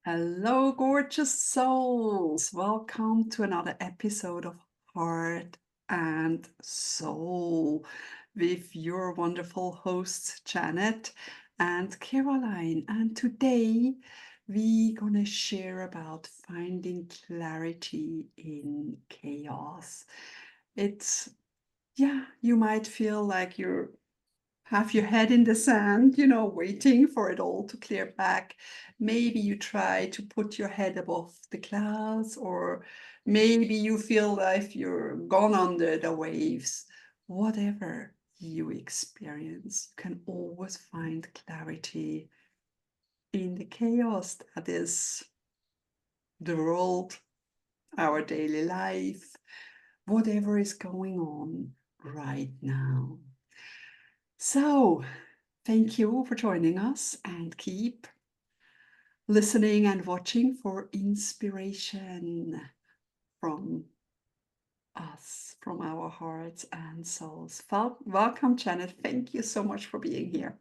Hello, gorgeous souls. Welcome to another episode of Heart and Soul with your wonderful hosts, Janet and Caroline. And today we're going to share about finding clarity in chaos. It's, yeah, you might feel like you're have your head in the sand, waiting for it all to clear back. Maybe you try to put your head above the clouds, or maybe you feel like you're gone under the waves. Whatever you experience, you can always find clarity in the chaos that is the world, our daily life, whatever is going on right now. So, thank you for joining us and keep listening and watching for inspiration from us, from our hearts and souls. Welcome, Janet. Thank you so much for being here.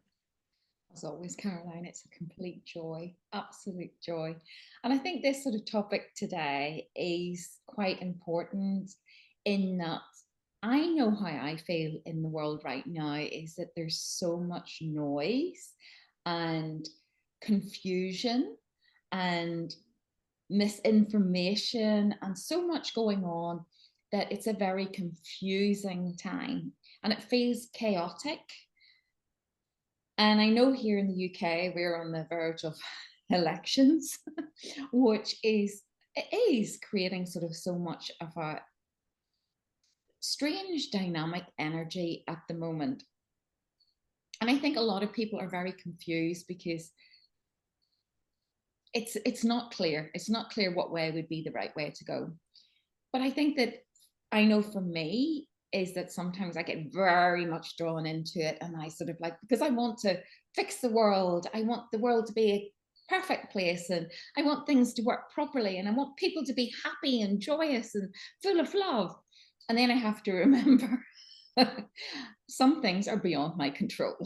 As always, Caroline, it's a complete joy, absolute joy. And I think this sort of topic today is quite important in that I know how I feel in the world right now is that there's so much noise and confusion and misinformation and so much going on that it's a very confusing time and it feels chaotic. And I know here in the UK, we're on the verge of elections, which is creating sort of so much of a strange dynamic energy at the moment. And I think a lot of people are very confused because it's not clear. It's not clear what way would be the right way to go. But I think that I know for me is that sometimes I get very much drawn into it and I sort of like, because I want to fix the world. I want the world to be a perfect place and I want things to work properly and I want people to be happy and joyous and full of love. And then I have to remember some things are beyond my control.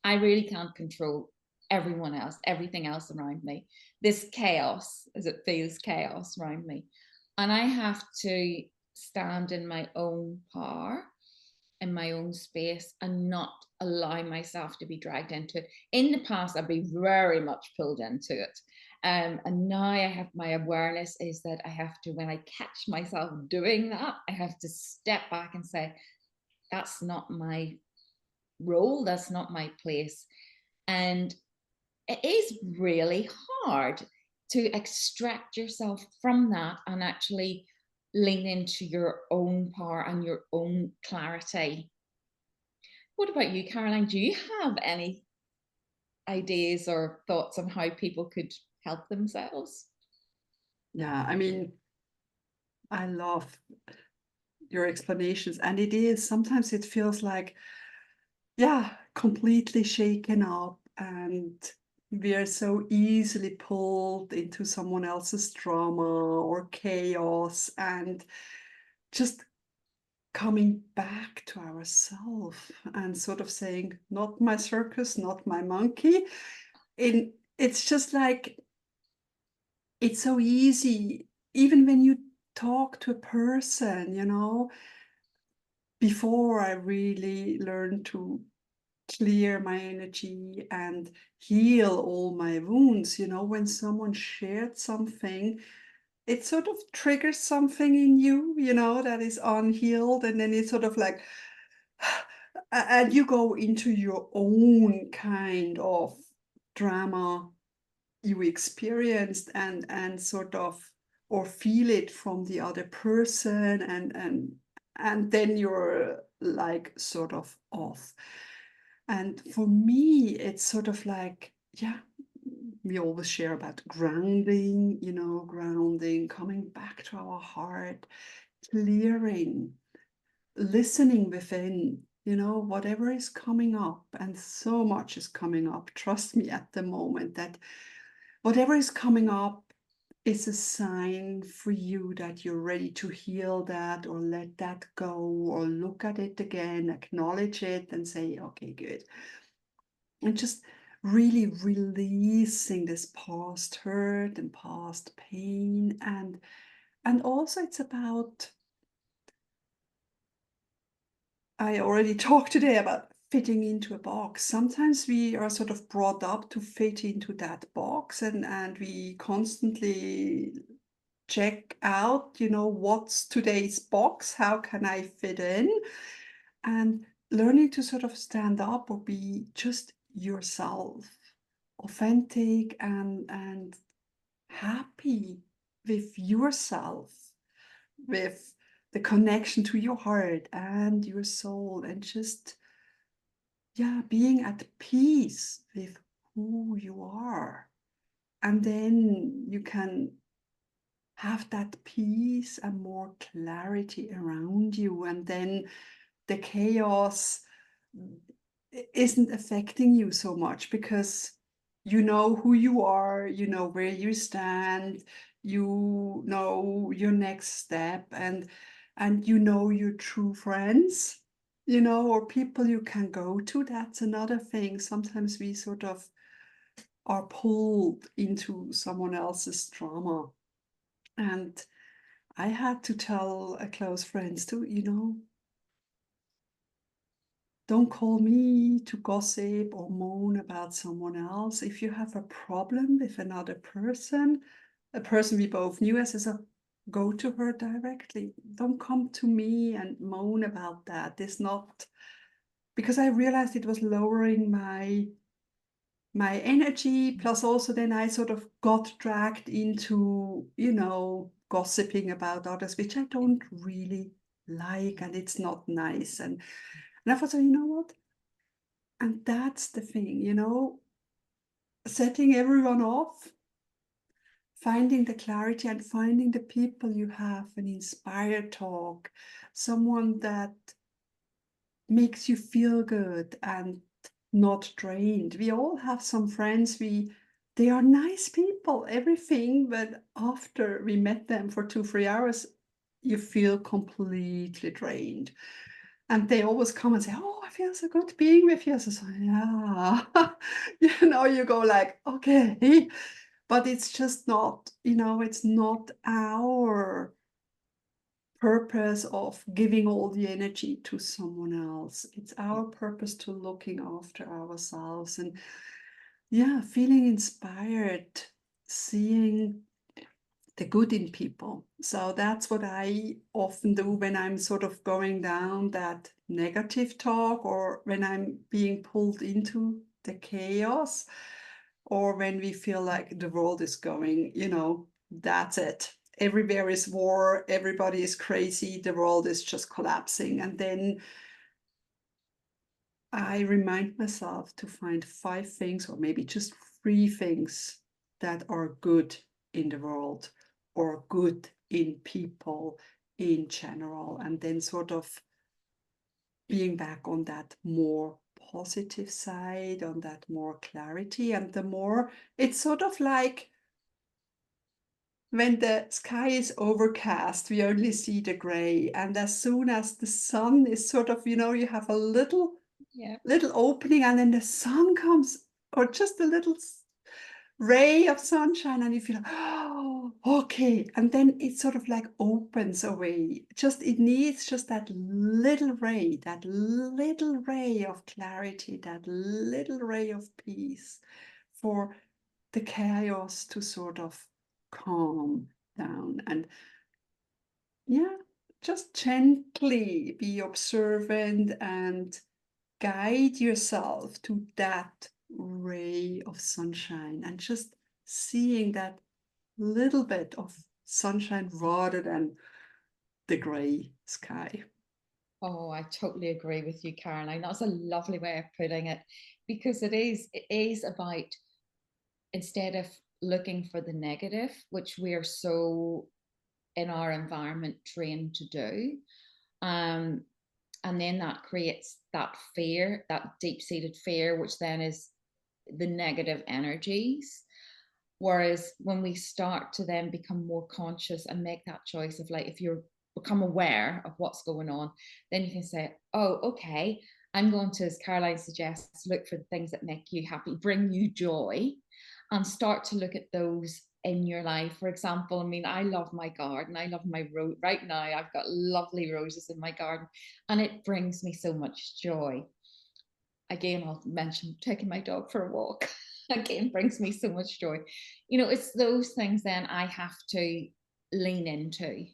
I really can't control everyone else, everything else around me. This chaos, as it feels chaos around me. And I have to stand in my own power, in my own space, and not allow myself to be dragged into it. In the past, I'd be very much pulled into it. And now I have my awareness is that I have to, when I catch myself doing that, I have to step back and say, that's not my role, that's not my place. And it is really hard to extract yourself from that and actually lean into your own power and your own clarity. What about you, Caroline? Do you have any ideas or thoughts on how people could help themselves? Yeah, I mean, I love your explanations, and it is sometimes it feels like, yeah, completely shaken up, and we are so easily pulled into someone else's drama or chaos, and just coming back to ourselves and sort of saying, not my circus, not my monkey. In It's just like, it's so easy, even when you talk to a person, before I really learned to clear my energy and heal all my wounds, when someone shared something, it sort of triggers something in you, that is unhealed. And then it's sort of like, and you go into your own kind of drama you experienced, and sort of, or feel it from the other person, and then you're like sort of off. And for me, it's sort of like, yeah, we always share about grounding, grounding, coming back to our heart, clearing, listening within, whatever is coming up. And so much is coming up. Trust me at the moment that whatever is coming up is a sign for you that you're ready to heal that, or let that go, or look at it again, acknowledge it, and say, okay, good. And just really releasing this past hurt and past pain. And also it's about, I already talked today about fitting into a box. Sometimes we are sort of brought up to fit into that box, and we constantly check out, what's today's box? How can I fit in? And learning to sort of stand up or be just yourself, authentic and happy with yourself, with the connection to your heart and your soul, and just, yeah, being at peace with who you are. And then you can have that peace and more clarity around you. And then the chaos isn't affecting you so much, because you know who you are, you know where you stand, you know your next step, and you know your true friends, or people you can go to. That's another thing. Sometimes we sort of are pulled into someone else's drama. And I had to tell a close friends too, don't call me to gossip or moan about someone else. If you have a problem with another person, a person we both knew, as a go to her directly. Don't come to me and moan about that. It's not, because I realized it was lowering my energy. Plus also then I sort of got dragged into, gossiping about others, which I don't really like, and it's not nice. And I thought, so you know what? And that's the thing, setting everyone off, finding the clarity and finding the people you have an inspired talk, someone that makes you feel good and not drained. We all have some friends, they are nice people, everything, but after we met them for 2-3 hours, you feel completely drained. And they always come and say, "Oh, I feel so good being with you." So, yeah, you go like, okay, but it's just not, it's not our purpose of giving all the energy to someone else. It's our purpose to looking after ourselves and, yeah, feeling inspired, seeing the good in people. So that's what I often do when I'm sort of going down that negative talk, or when I'm being pulled into the chaos, or when we feel like the world is going, that's it. Everywhere is war, everybody is crazy, the world is just collapsing. And then I remind myself to find 5 things, or maybe just 3 things, that are good in the world or good in people in general. And then sort of being back on that more positive side, on that more clarity. And the more, it's sort of like when the sky is overcast, we only see the gray. And as soon as the sun is sort of, you have a little Yeah. opening, and then the sun comes, or just a little ray of sunshine, and you feel, oh, okay. And then it sort of like opens away. It needs just that little ray of clarity, that little ray of peace, for the chaos to sort of calm down. And, yeah, just gently be observant and guide yourself to that ray of sunshine, and just seeing that little bit of sunshine rather than the gray sky. Oh, I totally agree with you, Caroline. That's a lovely way of putting it, because it is about, instead of looking for the negative, which we are so in our environment trained to do, um, and then that creates that fear, that deep-seated fear, which then is the negative energies. Whereas when we start to then become more conscious and make that choice of, like, if you're become aware of what's going on, then you can say, oh, okay, I'm going to, as Caroline suggests, look for the things that make you happy, bring you joy, and start to look at those in your life. For example, I mean, I love my garden. I love my rose. Right now, I've got lovely roses in my garden, and it brings me so much joy. Again, I'll mention taking my dog for a walk. Again, brings me so much joy. It's those things then I have to lean into,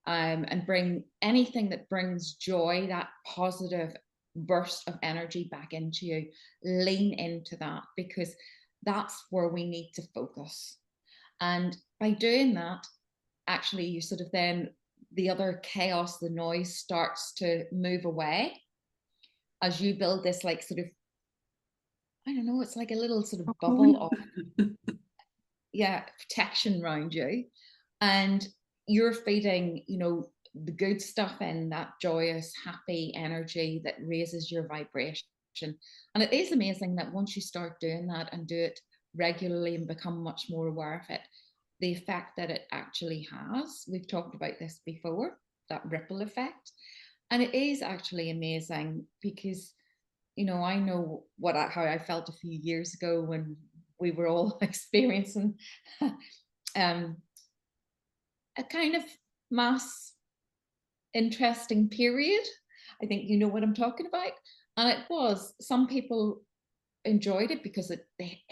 and bring anything that brings joy, that positive burst of energy back into you. Lean into that, because that's where we need to focus. And by doing that, actually, you sort of then, the other chaos, the noise starts to move away as you build this, like, sort of, I don't know, it's like a little sort of bubble Cocoon. of, yeah, protection around you. And you're feeding, the good stuff in, that joyous, happy energy that raises your vibration. And it is amazing that once you start doing that and do it regularly and become much more aware of it, the effect that it actually has. We've talked about this before, that ripple effect. And it is actually amazing because, I know how I felt a few years ago when we were all experiencing um, a kind of mass interesting period. I think you know what I'm talking about. And it was, some people enjoyed it because it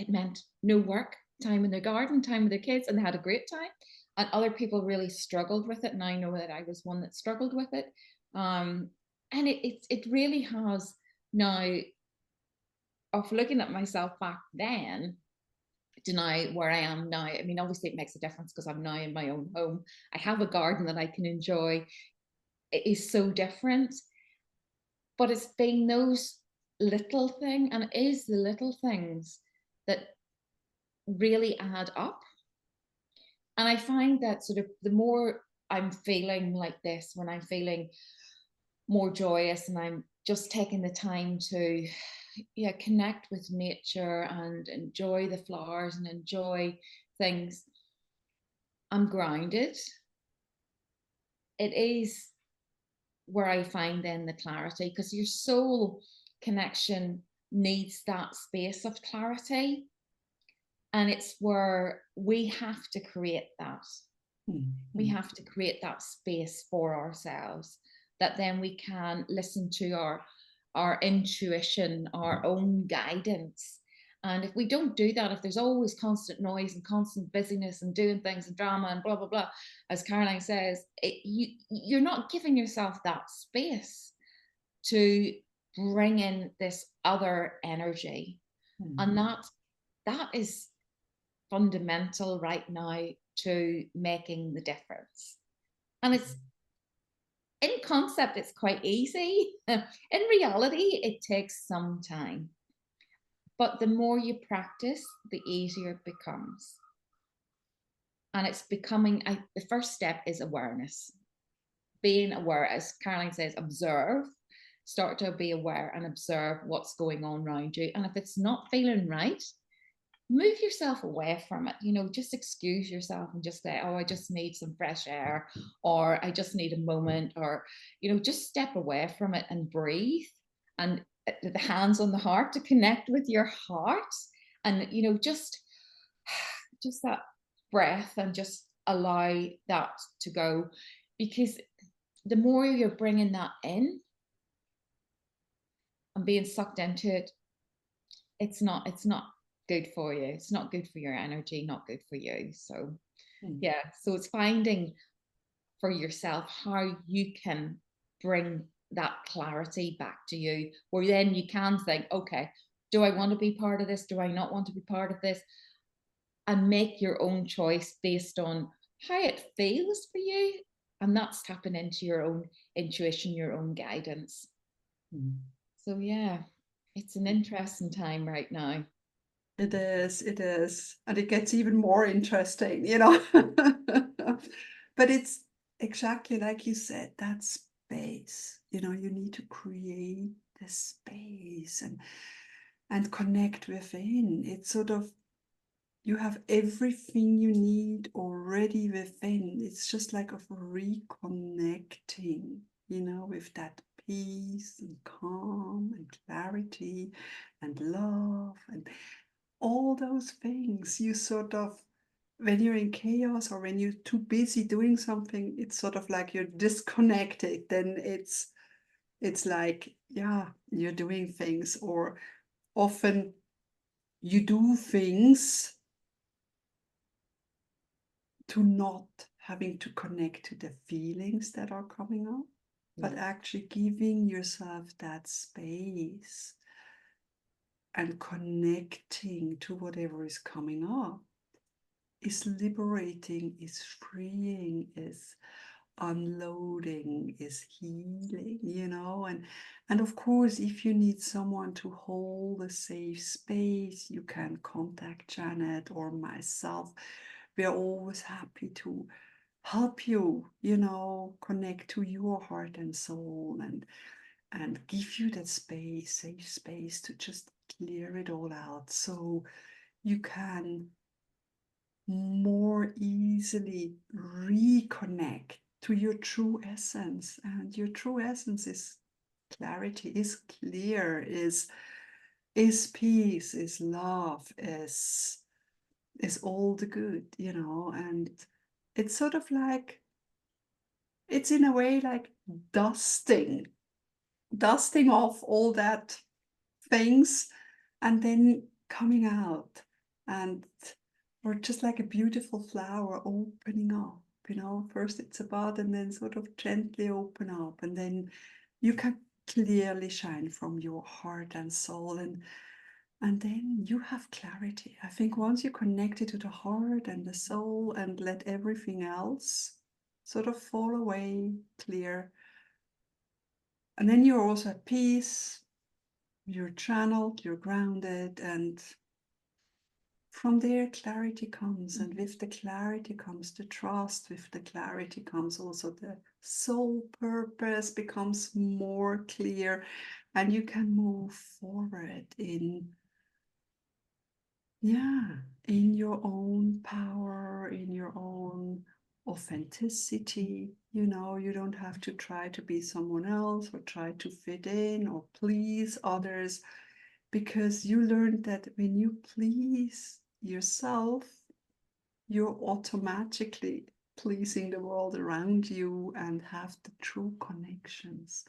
meant no work, time in their garden, time with their kids, and they had a great time. And other people really struggled with it. And I know that I was one that struggled with it. And it really has now, of looking at myself back then to now where I am now. I mean, obviously it makes a difference because I'm now in my own home. I have a garden that I can enjoy. It is so different, but it's been those little things, and it is the little things that really add up. And I find that sort of the more I'm feeling like this, when I'm feeling more joyous and I'm just taking the time to, yeah, connect with nature and enjoy the flowers and enjoy things, I'm grounded. It is where I find then the clarity, because your soul connection needs that space of clarity. And it's where we have to create that. We Mhm. have to create that space for ourselves, that then we can listen to our intuition, our own guidance. And if we don't do that, if there's always constant noise and constant busyness and doing things and drama and blah blah blah, as Caroline says, you're not giving yourself that space to bring in this other energy. And Mhm. that is fundamental right now to making the difference. And it's, in concept, it's quite easy. In reality, it takes some time. But the more you practice, the easier it becomes. And it's becoming, the first step is awareness. Being aware, as Caroline says, observe. Start to be aware and observe what's going on around you. And if it's not feeling right, move yourself away from it. Just excuse yourself and just say, oh, I just need some fresh air, or I just need a moment, or just step away from it and breathe. And the hands on the heart, to connect with your heart. And just that breath, and just allow that to go. Because the more you're bringing that in and being sucked into it, it's not good for you. It's not good for your energy, not good for you. So Mhm. yeah, so it's finding for yourself how you can bring that clarity back to you, where then you can think, okay, do I want to be part of this, do I not want to be part of this, and make your own choice based on how it feels for you. And that's tapping into your own intuition, your own guidance. Mhm. So yeah, it's an interesting time right now. It is. And it gets even more interesting, But it's exactly like you said, that space. You need to create the space and connect within. It's sort of, you have everything you need already within. It's just like of reconnecting, with that peace and calm and clarity and love and all those things. You sort of, when you're in chaos or when you're too busy doing something, it's sort of like you're disconnected. Then it's like, yeah, you're doing things, or often you do things to not having to connect to the feelings that are coming up, but Yeah. actually giving yourself that space and connecting to whatever is coming up is liberating, is freeing, is unloading, is healing, and of course, if you need someone to hold a safe space, you can contact Janet or myself. We are always happy to help you, connect to your heart and soul, and give you that space, safe space, to just clear it all out so you can more easily reconnect to your true essence. And your true essence is clarity, is clear, is peace, is love, is all the good, and it's sort of like, it's in a way like dusting off all that things, and then coming out, and or just like a beautiful flower opening up, first it's a bud and then sort of gently open up, and then you can clearly shine from your heart and soul, and then you have clarity. I think once you connect it to the heart and the soul and let everything else sort of fall away, clear, and then you're also at peace, you're channeled, you're grounded, and from there clarity comes. And with the clarity comes the trust, with the clarity comes also the soul purpose becomes more clear, and you can move forward in your own power, in your own authenticity. You don't have to try to be someone else or try to fit in or please others, because you learned that when you please yourself, you're automatically pleasing the world around you and have the true connections.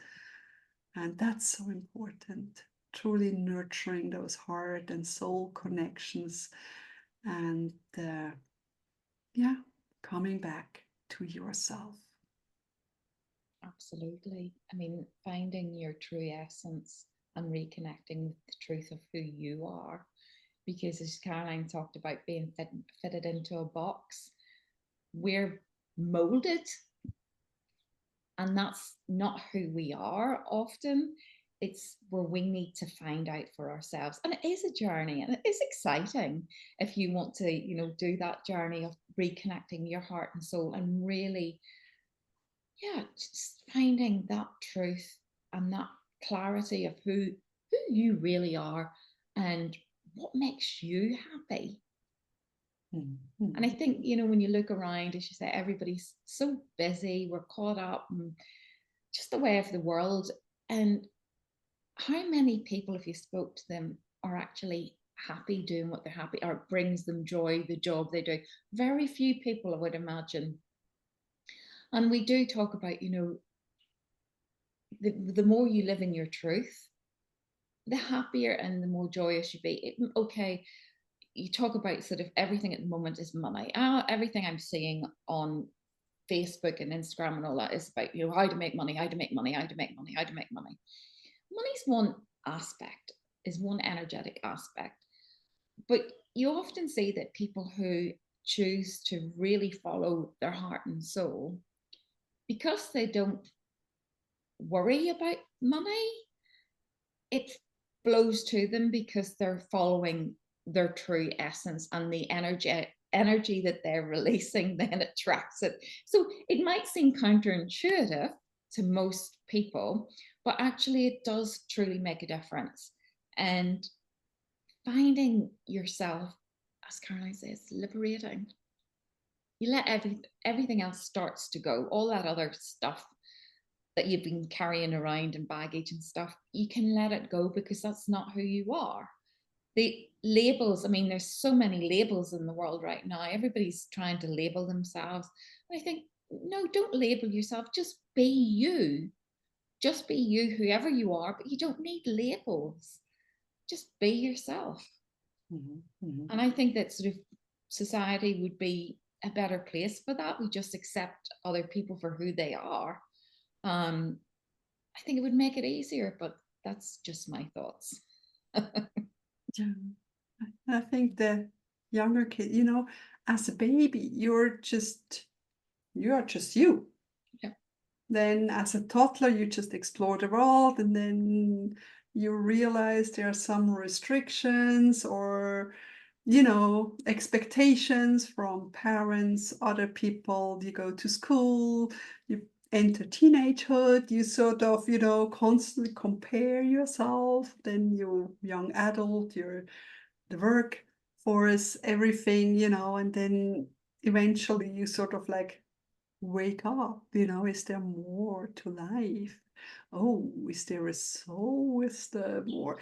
And that's so important, truly nurturing those heart and soul connections, and coming back to yourself. Absolutely. I mean, finding your true essence and reconnecting with the truth of who you are. Because as Caroline talked about being fitted into a box, we're molded, and that's not who we are often. It's where we need to find out for ourselves. And it is a journey, and it is exciting if you want to, do that journey of reconnecting your heart and soul and really, just finding that truth and that clarity of who you really are and what makes you happy. Mm-hmm. And I think, when you look around, as you say, everybody's so busy, we're caught up in just the way of the world. And how many people, if you spoke to them, are actually happy doing what they're happy, or it brings them joy, the job they do? Very few people, I would imagine. And we do talk about, the more you live in your truth, the happier and the more joyous you be. Okay, you talk about sort of everything at the moment is money. Everything I'm seeing on Facebook and Instagram and all that is about, how to make money, how to make money, how to make money, how to make money. Money's one aspect, is one energetic aspect. But you often see that people who choose to really follow their heart and soul, because they don't worry about money, it flows to them because they're following their true essence, and the energy that they're releasing then attracts it. So it might seem counterintuitive to most people, but actually it does truly make a difference. And finding yourself, as Caroline says, liberating. You let everything else starts to go, all that other stuff that you've been carrying around and baggage and stuff, you can let it go because that's not who you are. The labels, I mean, there's so many labels in the world right now. Everybody's trying to label themselves. And I think, no, don't label yourself. Just be you. Just be you, whoever you are, but you don't need labels. Just be yourself. Mhm, mhm. And I think that sort of society would be a better place for that. We just accept other people for who they are. Um, I think it would make it easier, but that's just my thoughts. Yeah. I think the younger kid, as a baby, you are just you. Yeah. Then as a toddler, you just explore the world, and then you realize there are some restrictions or, expectations from parents, other people. You go to school, you enter teenagehood, you sort of, constantly compare yourself. Then you young adult, you're the workforce, everything, and then eventually you sort of like wake up, is there more to life? Oh, is there a soul? Is there more?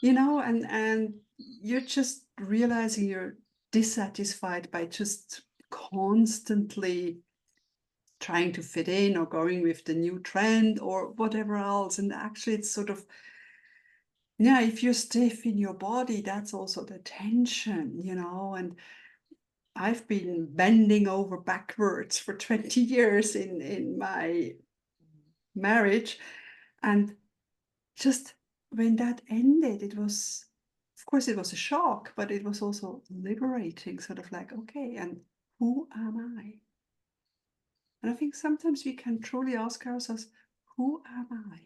And you're just realizing you're dissatisfied by just constantly trying to fit in or going with the new trend or whatever else. And actually, it's sort of, yeah, if you're stiff in your body, that's also the tension, and I've been bending over backwards for 20 years in my marriage. And just when that ended, it was, of course, it was a shock, but it was also liberating, sort of like, okay, and who am I? And I think sometimes we can truly ask ourselves, who am I?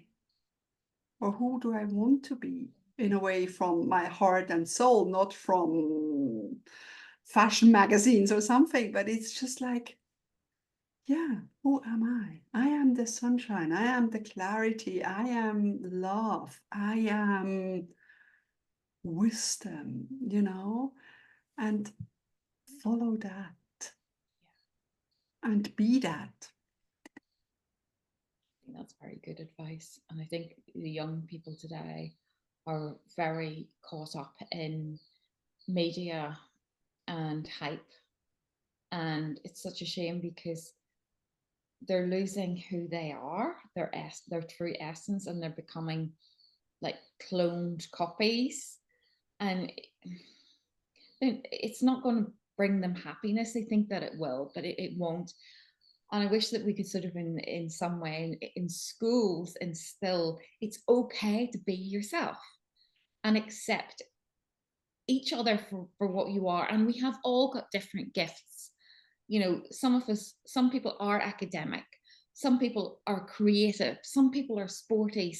Or who do I want to be? In a way, from my heart and soul, not from fashion magazines or something, but it's just like, yeah, who am I? I am the sunshine. I am the clarity. I am love. I am wisdom, and follow that and be that. I think that's very good advice. And I think the young people today are very caught up in media and hype. And it's such a shame because they're losing who they are, their true essence, and they're becoming like cloned copies. And it's not going to bring them happiness. They think that it will, but it won't. And I wish that we could sort of in some way in schools instill it's okay to be yourself and accept each other for what you are. And we have all got different gifts. Some people are academic, some people are creative, some people are sporty,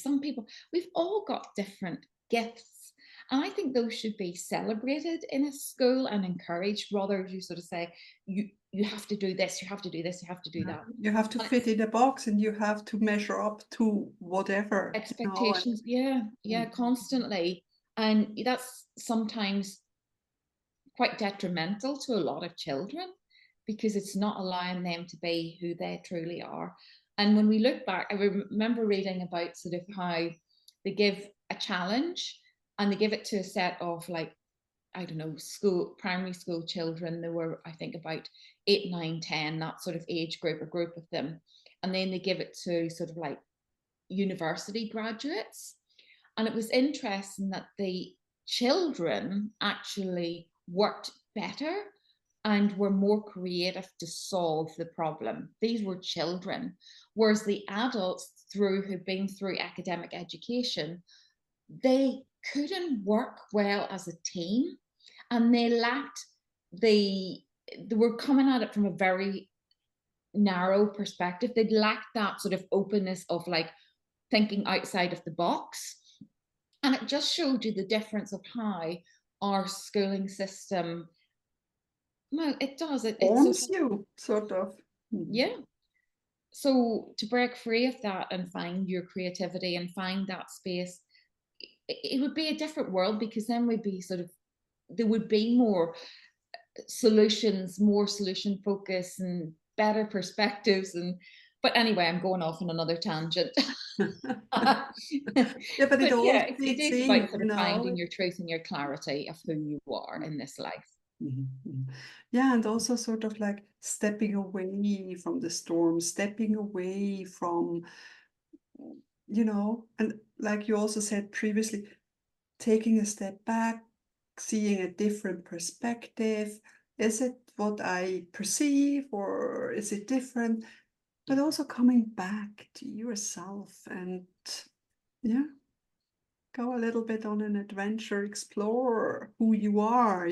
we've all got different gifts. And I think those should be celebrated in a school and encouraged rather than you sort of say, you have to do this, you have to do this, you have to do that. You have to And fit in a box and you have to measure up to whatever, expectations, yeah, and constantly. And that's sometimes quite detrimental to a lot of children because it's not allowing them to be who they truly are. And when we look back, I remember reading about sort of how they give a challenge and they give it to a set of like, I don't know, primary school children. There were, I think, about 8, 9, 10, that sort of age group, a group of them. And then they give it to sort of like university graduates. And it was interesting that the children actually worked better and were more creative to solve the problem. These were children, whereas the adults who'd been through academic education, they couldn't work well as a team, and they lacked they were coming at it from a very narrow perspective. They'd lacked that sort of openness of like thinking outside of the box. And it just showed you the difference of how our schooling system, well, it does. It's so, forms you, sort of. Mhm. yeah. So to break free of that and find your creativity and find that space, it would be a different world because then we'd be sort of, there would be more solutions, more solution focus and better perspectives. But anyway, I'm going off on another tangent. Yeah, but it But all yeah, it fits is in, about sort you of know. finding your truth and your clarity of who you are in this life. Mhm, mhm. Yeah, and also sort of like stepping away from the storm, stepping away from, and like you also said previously, taking a step back, seeing a different perspective. Is it what I perceive or is it different? But Yeah, also coming back to yourself and, yeah, go a little bit on an adventure, explore who you are,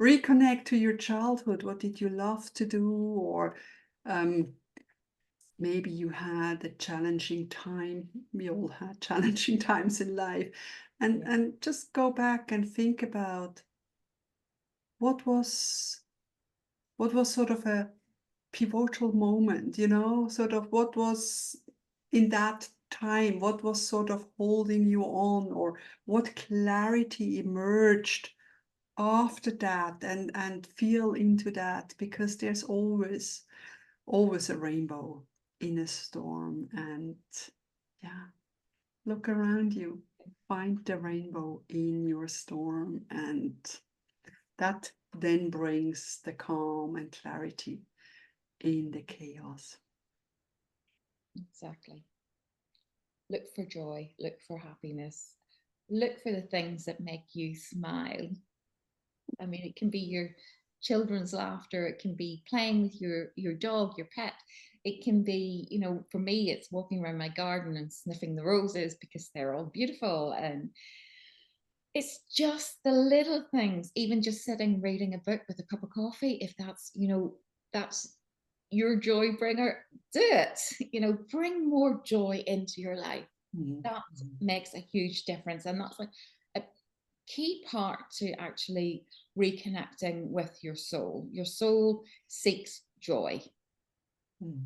reconnect to your childhood. What did you love to do? Or um, maybe you had a challenging time. We all had challenging times in life. And, yeah, and just go back and think about what was sort of a pivotal moment, sort of what was in that time, what was sort of holding you on, or what clarity emerged after that, and feel into that, because there's always a rainbow in a storm. And yeah, look around you, find the rainbow in your storm, and that then brings the calm and clarity in the chaos. exactly. Look for joy, look for happiness, look for the things that make you smile. I mean, it can be your children's laughter, it can be playing with your dog, your pet. It can be, for me, it's walking around my garden and sniffing the roses because they're all beautiful. And it's just the little things, even just sitting reading a book with a cup of coffee, if that's your joy bringer, do it. Bring more joy into your life. Mhm. That makes a huge difference. And that's like a key part to actually reconnecting with your soul. Your soul seeks joy. Mm.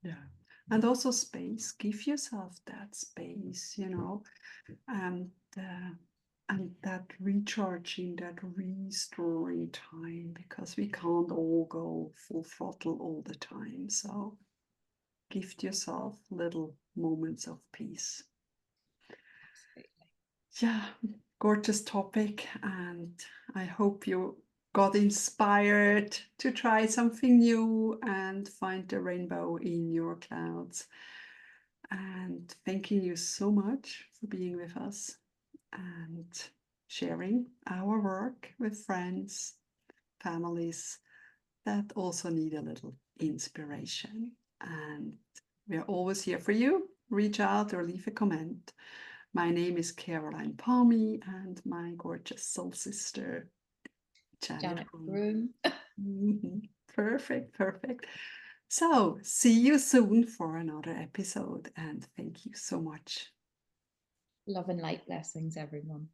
Yeah. And also space. Give yourself that space, and uh, and that recharging, that restoring time, because we can't all go full throttle all the time. So gift yourself little moments of peace. Absolutely. Yeah, gorgeous topic, and I hope you got inspired to try something new and find the rainbow in your clouds. And thanking you so much for being with us and sharing our work with friends, families that also need a little inspiration. And we're always here for you. Reach out or leave a comment. My name is Caroline Palmy, and my gorgeous soul sister, Janet Janet Groom. Groom. Mhm. Perfect, perfect. So, see you soon for another episode, and thank you so much. Love and light blessings, everyone.